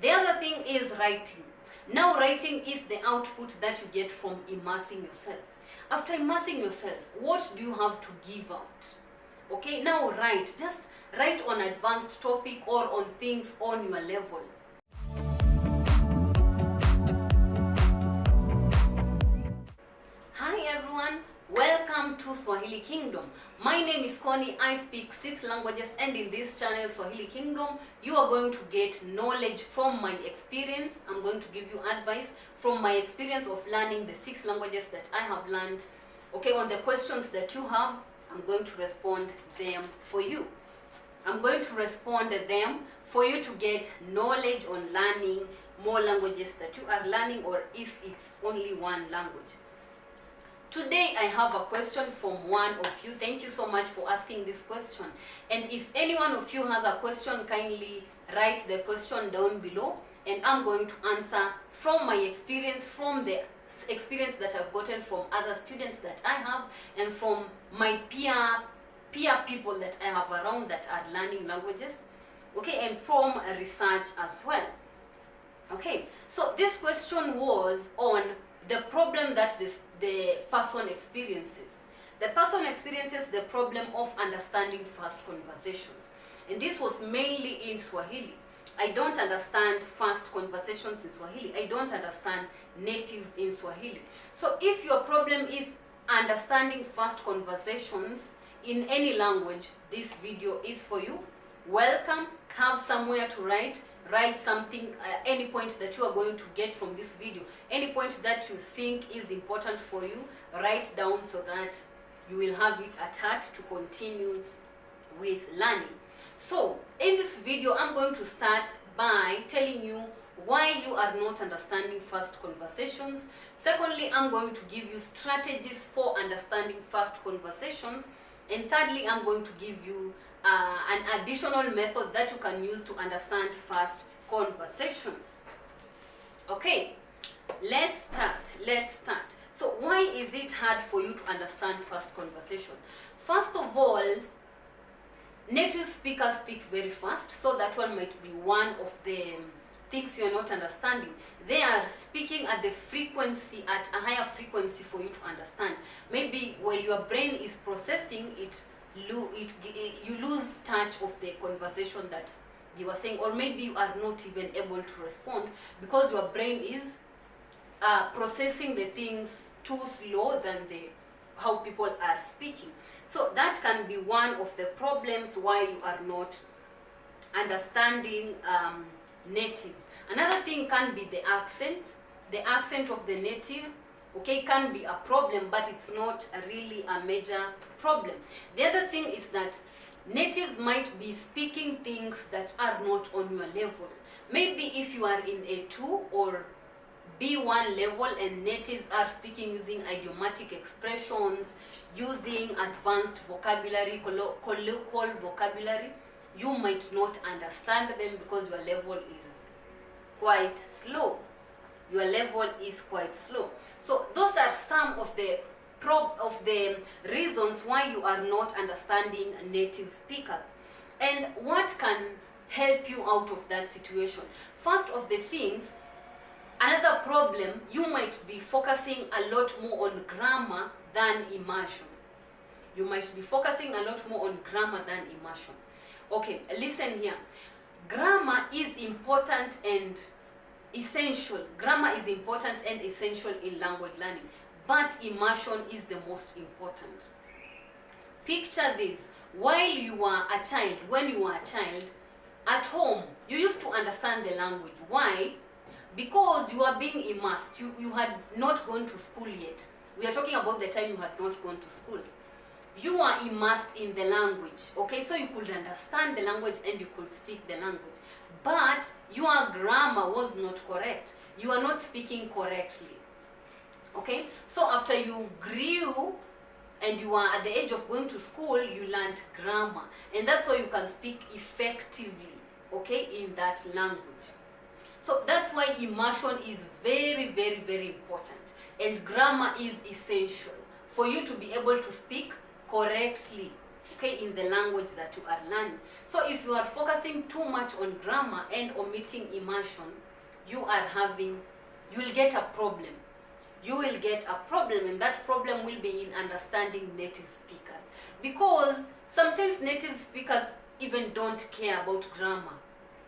The other thing is writing. Now writing is the output that you get from immersing yourself. After immersing yourself, what do you have to give out? Okay, now write. Just write on advanced topic or on things on your level. Hi everyone, welcome to Swahili Kingdom. My name is Connie. I speak 6 languages, and in this channel Swahili Kingdom, you are going to get knowledge from my experience. I'm going to give you advice from my experience of learning the 6 languages that I have learned. Okay, on the questions that you have, I'm going to respond them for you. I'm going to respond them for you to get knowledge on learning more languages that you are learning, or if it's only one language. Today I have a question from one of you. Thank you so much for asking this question. And if any one of you has a question, kindly write the question down below, and I'm going to answer from my experience, from the experience that I've gotten from other students that I have, and from my peer people that I have around that are learning languages. Okay, and from research as well. Okay, so this question was on the problem that the person experiences. The person experiences the problem of understanding fast conversations. And this was mainly in Swahili. I don't understand fast conversations in Swahili. I don't understand natives in Swahili. So if your problem is understanding fast conversations in any language, this video is for you. Welcome. Have somewhere to write. Write something, any point that you are going to get from this video, any point that you think is important for you, write down so that you will have it at heart to continue with learning. So in this video, I'm going to start by telling you why you are not understanding fast conversations. Secondly, I'm going to give you strategies for understanding fast conversations. And thirdly, I'm going to give you an additional method that you can use to understand fast conversations. Okay, let's start. So why is it hard for you to understand fast conversation? First of all, native speakers speak very fast, so that one might be one of the things you're not understanding. They are speaking at the frequency, at a higher frequency for you to understand. Maybe while your brain is processing it, you lose touch of the conversation that you were saying, or maybe you are not even able to respond because your brain is processing the things too slow than how people are speaking. So that can be one of the problems why you are not understanding natives. Another thing can be the accent of the native. Okay, can be a problem, but it's not really a major problem. The other thing is that natives might be speaking things that are not on your level. Maybe if you are in A2 or B1 level and natives are speaking using idiomatic expressions, using advanced vocabulary, colloquial vocabulary, you might not understand them because your level is quite slow. Your level is quite slow. So those are some of the reasons why you are not understanding native speakers. And what can help you out of that situation? First of the things, another problem, you might be focusing a lot more on grammar than immersion. You might be focusing a lot more on grammar than immersion. Okay, listen here. Grammar is important and essential. Grammar is important and essential in language learning, but immersion is the most important. Picture this. While you were a child, when you were a child, at home, you used to understand the language. Why? Because you are being immersed. You had not gone to school yet. We are talking about the time you had not gone to school. You are immersed in the language. Okay, so you could understand the language and you could speak the language. But your grammar was not correct. You are not speaking correctly. Okay, so after you grew and you are at the age of going to school, you learned grammar, and that's why you can speak effectively, okay, in that language. So that's why immersion is very, very, very important, and grammar is essential for you to be able to speak correctly okay, in the language that you are learning. So if you are focusing too much on grammar and omitting immersion, you will get a problem. You will get a problem, and that problem will be in understanding native speakers, because sometimes native speakers even don't care about grammar.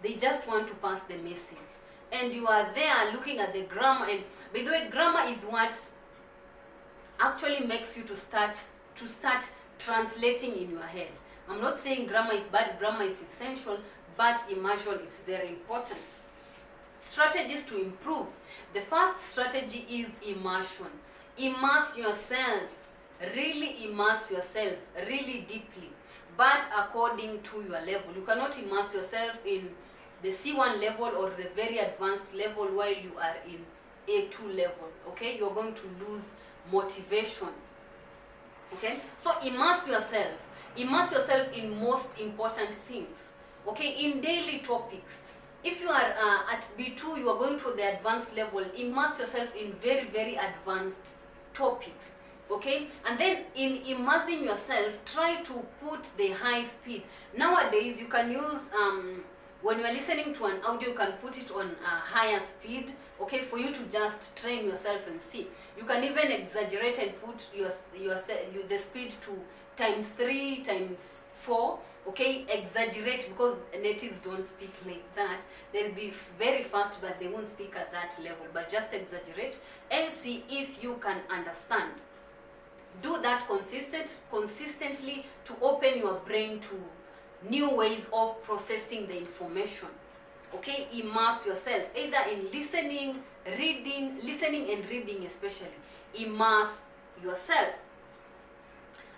They just want to pass the message, and you are there looking at the grammar. And by the way, grammar is what actually makes you to start translating in your head. I'm not saying grammar is bad, grammar is essential, but immersion is very important. Strategies to improve. The first strategy is immersion. Immerse yourself, really immerse yourself, really deeply, but according to your level. You cannot immerse yourself in the C1 level or the very advanced level while you are in A2 level, okay? You're going to lose motivation, okay? So immerse yourself. Immerse yourself in most important things, okay? In daily topics. If you are at B2, you are going to the advanced level, immerse yourself in very, very advanced topics, okay? And then in immersing yourself, try to put the high speed. Nowadays, you can use, when you are listening to an audio, you can put it on a higher speed, okay, for you to just train yourself and see. You can even exaggerate and put the speed to ×3, ×4, okay? Exaggerate, because natives don't speak like that. They'll be very fast, but they won't speak at that level. But just exaggerate and see if you can understand. Do that consistently to open your brain to new ways of processing the information, okay? Immerse yourself either in listening and reading, especially. Immerse yourself.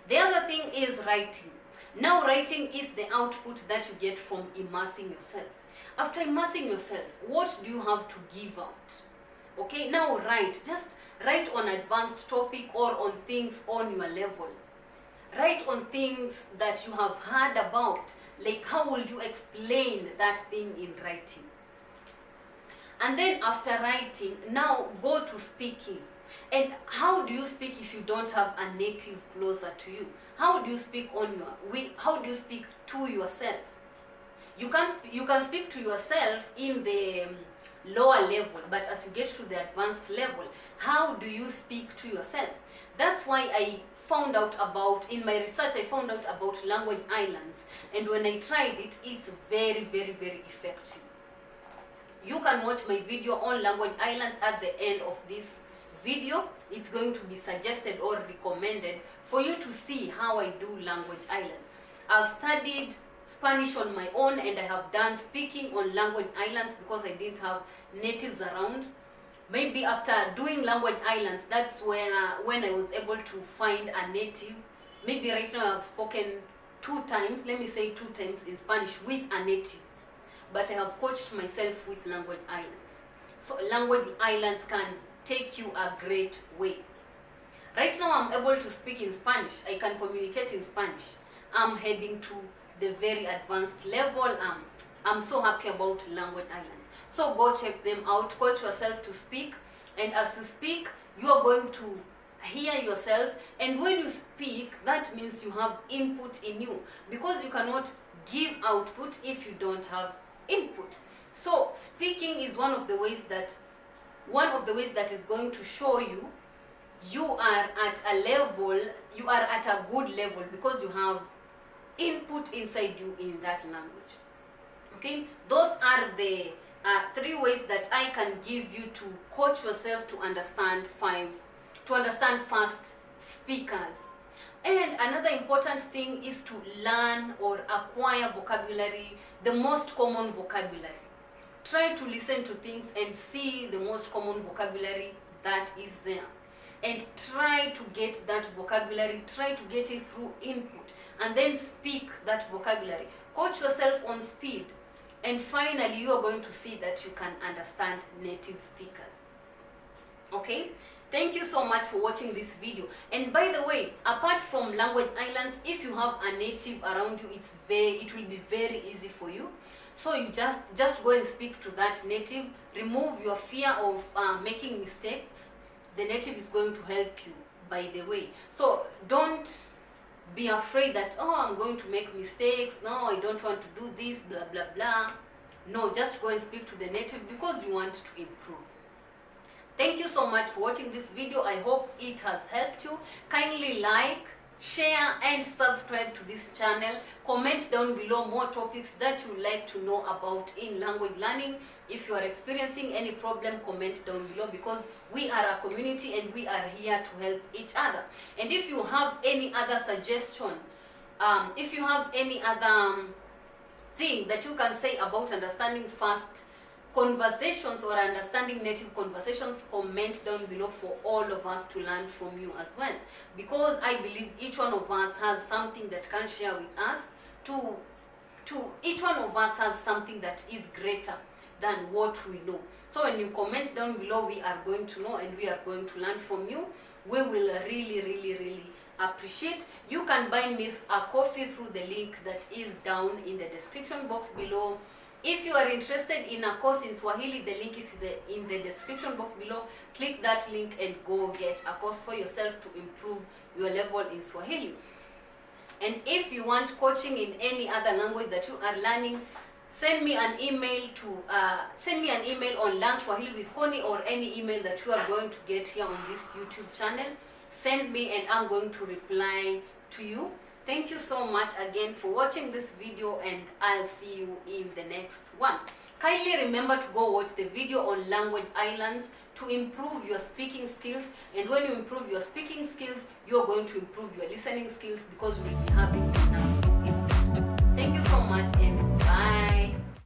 The other thing is writing. Now writing is the output that you get from immersing yourself. After immersing yourself, what do you have to give out? Okay, now write. Just write on advanced topic or on things on your level. Write on things that you have heard about. Like, how would you explain that thing in writing? And then after writing, now go to speaking. And how do you speak if you don't have a native closer to you? How do you speak how do you speak to yourself? You can speak to yourself in the lower level, but as you get to the advanced level, how do you speak to yourself? That's why in my research, I found out about language islands, and when I tried it, it's very, very, very effective. You can watch my video on language islands at the end of this video. It's going to be suggested or recommended for you to see how I do language islands. I've studied Spanish on my own, and I have done speaking on language islands because I didn't have natives around. Maybe after doing language islands, that's when I was able to find a native. Maybe right now I've spoken 2 times, let me say 2 times in Spanish with a native. But I have coached myself with language islands. So language islands can take you a great way. Right now I'm able to speak in Spanish. I can communicate in Spanish. I'm heading to the very advanced level. I'm so happy about language islands. So go check them out, coach yourself to speak, and as you speak, you are going to hear yourself, and when you speak, that means you have input in you, because you cannot give output if you don't have input. So speaking is one of the ways that is going to show you are at a level, you are at a good level, because you have input inside you in that language. Okay, those are the 3 ways that I can give you to coach yourself to understand fast speakers. And another important thing is to learn or acquire vocabulary, the most common vocabulary. Try to listen to things and see the most common vocabulary that is there. And try to get that vocabulary, try to get it through input, and then speak that vocabulary. Coach yourself on speed. And finally, you are going to see that you can understand native speakers. Okay? Thank you so much for watching this video. And by the way, apart from language islands, if you have a native around you, it will be very easy for you. So you just go and speak to that native. Remove your fear of making mistakes. The native is going to help you, by the way. So don't be afraid that, oh, I'm going to make mistakes, no, I don't want to do this, blah blah blah. No, just go and speak to the native because you want to improve. Thank you so much for watching this video. I hope it has helped you. Kindly like, share and subscribe to this channel. Comment down below more topics that you would like to know about in language learning. If you are experiencing any problem, comment down below, because we are a community and we are here to help each other. And if you have any other suggestion, if you have any other thing that you can say about understanding fast conversations or understanding native conversations, comment down below for all of us to learn from you as well, because I believe each one of us has something that can share with us. To each one of us has something that is greater than what we know. So when you comment down below, we are going to know and we are going to learn from you. We will really appreciate. You can buy me a coffee through the link that is down in the description box below. If you are interested in a course in Swahili, the link is in the description box below. Click that link and go get a course for yourself to improve your level in Swahili. And if you want coaching in any other language that you are learning, send me an email on Learn Swahili with Connie, or any email that you are going to get here on this YouTube channel. Send me and I'm going to reply to you. Thank you so much again for watching this video, and I'll see you in the next one. Kindly remember to go watch the video on Language Islands to improve your speaking skills. And when you improve your speaking skills, you're going to improve your listening skills, because we'll be having enough input. Thank you so much, and